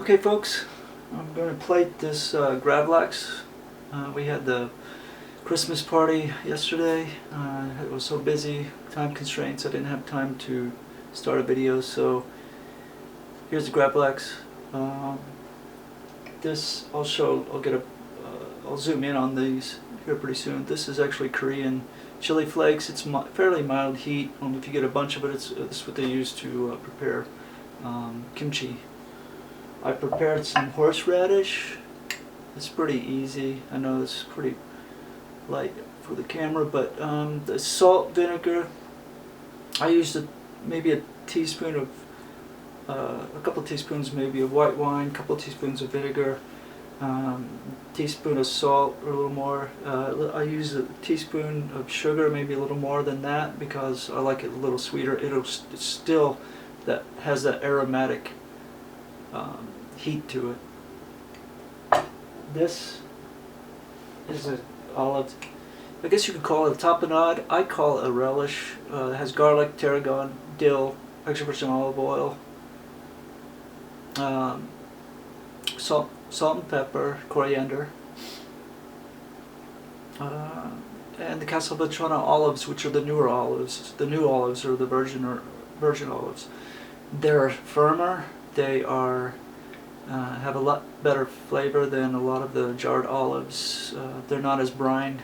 Okay folks, I'm going to plate this Gravlax. We had the Christmas party yesterday. It was so busy, time constraints, I didn't have time to start a video, so here's the Gravlax. This I'll zoom in on these here pretty soon. This is actually Korean chili flakes. It's fairly mild heat. If you get a bunch of it, this is what they use to prepare kimchi. I prepared some horseradish. It's pretty easy. I know it's pretty light for the camera, but the salt, vinegar, I used maybe a teaspoon of, a couple of teaspoons maybe of white wine, a couple of teaspoons of vinegar, teaspoon of salt or a little more. I use a teaspoon of sugar, maybe a little more than that, because I like it a little sweeter. It's still has that aromatic heat to it. This is an olive. I guess you could call it a tapenade. I call it a relish. It has garlic, tarragon, dill, extra virgin olive oil, salt and pepper, coriander, and the Castelvetrano olives, which are the newer olives. The new olives are the virgin olives. They're firmer. They are have a lot better flavor than a lot of the jarred olives. They're not as briny,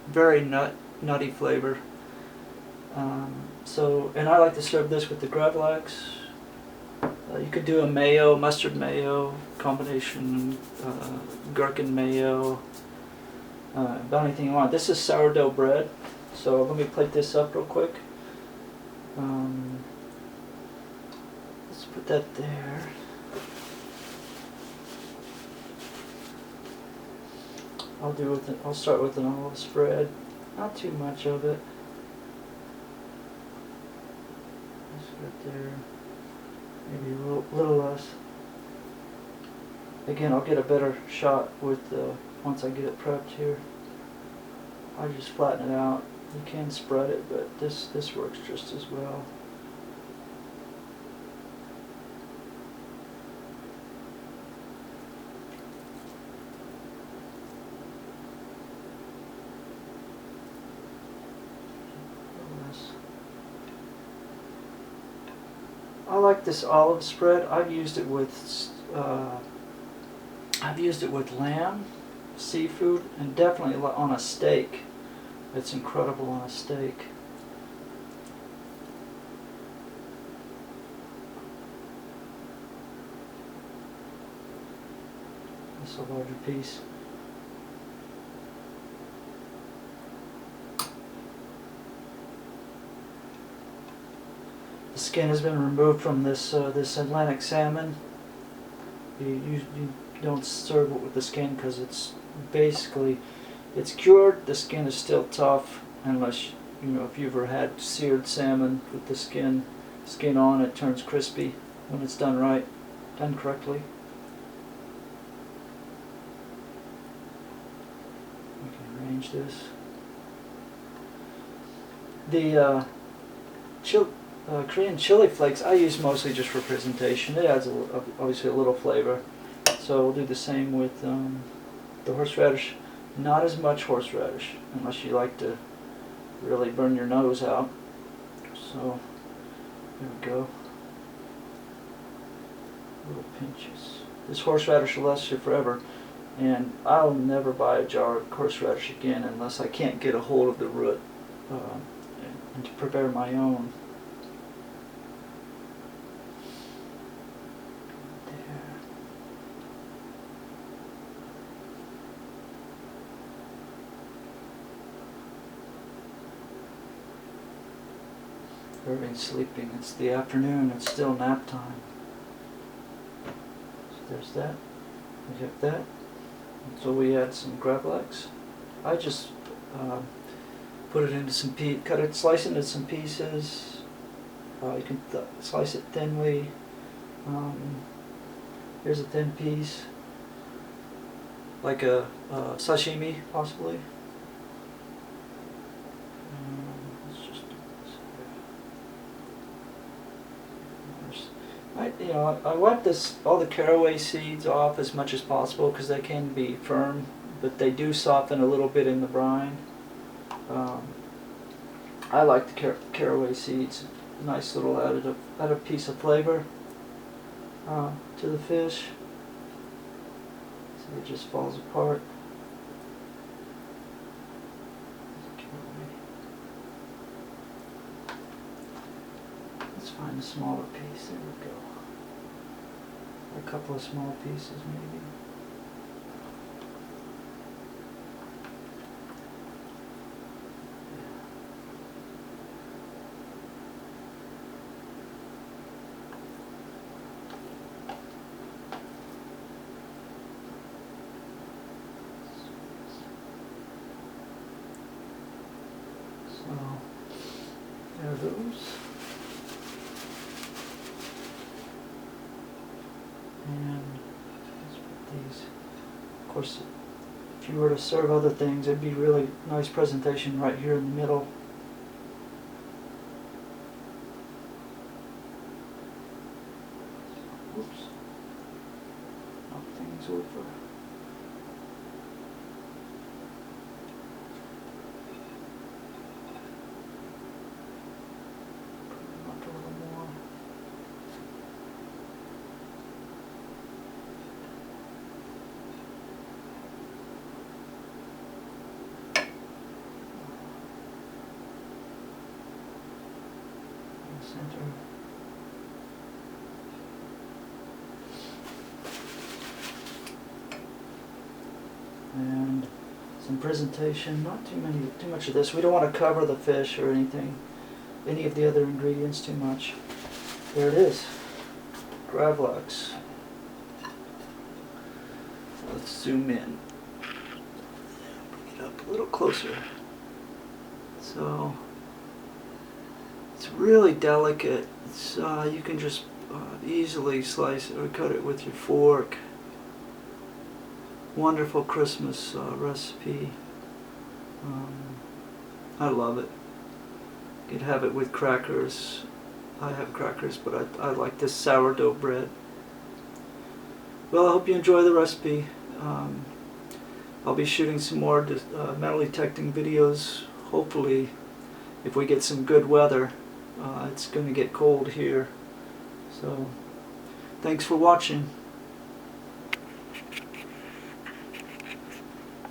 very nutty flavor. And I like to serve this with the Gravlax. You could do a mayo, mustard mayo combination, gherkin mayo, about anything you want. This is sourdough bread, so let me plate this up real quick. Let's put that there. I'll start with an olive spread. Not too much of it. Just right there. Maybe a little less. Again, I'll get a better shot with once I get it prepped here. I just flatten it out. You can spread it, but this works just as well. I like this olive spread. I've used it with lamb, seafood, and definitely on a steak. It's incredible on a steak. That's a larger piece. The skin has been removed from this Atlantic salmon. You don't serve it with the skin because it's cured. The skin is still tough, unless if you've ever had seared salmon with the skin on, it turns crispy when it's done correctly. We can arrange this. The Korean chili flakes I use mostly just for presentation. It adds obviously a little flavor. So we'll do the same with the horseradish. Not as much horseradish, unless you like to really burn your nose out. So there we go. Little pinches. This horseradish will last you forever, and I'll never buy a jar of horseradish again unless I can't get a hold of the root and to prepare my own. Everybody's sleeping. It's the afternoon. It's still nap time. So there's that. We have that. So we add some Gravlax. I just put it into some slice it into some pieces. You can slice it thinly. Here's a thin piece, like a sashimi, possibly. I wipe all the caraway seeds off as much as possible because they can be firm, but they do soften a little bit in the brine. I like the caraway seeds. Nice little added piece of flavor to the fish. So it just falls apart. Let's find a smaller piece. There we go. A couple of small pieces maybe. So there are those. And let's put these. Of course, if you were to serve other things, it'd be really nice presentation right here in the middle. Oops. Knock things over. Put a little more. Center. And some presentation, not too much of this. We don't want to cover the fish or anything, any of the other ingredients too much. There it is, Gravlax. Let's zoom in. Bring it up a little closer. So it's really delicate. It's you can just easily slice it or cut it with your fork. Wonderful Christmas recipe. I love it. You could have it with crackers. I have crackers, but I like this sourdough bread. Well, I hope you enjoy the recipe. I'll be shooting some more metal detecting videos. Hopefully, if we get some good weather. It's going to get cold here. So, thanks for watching.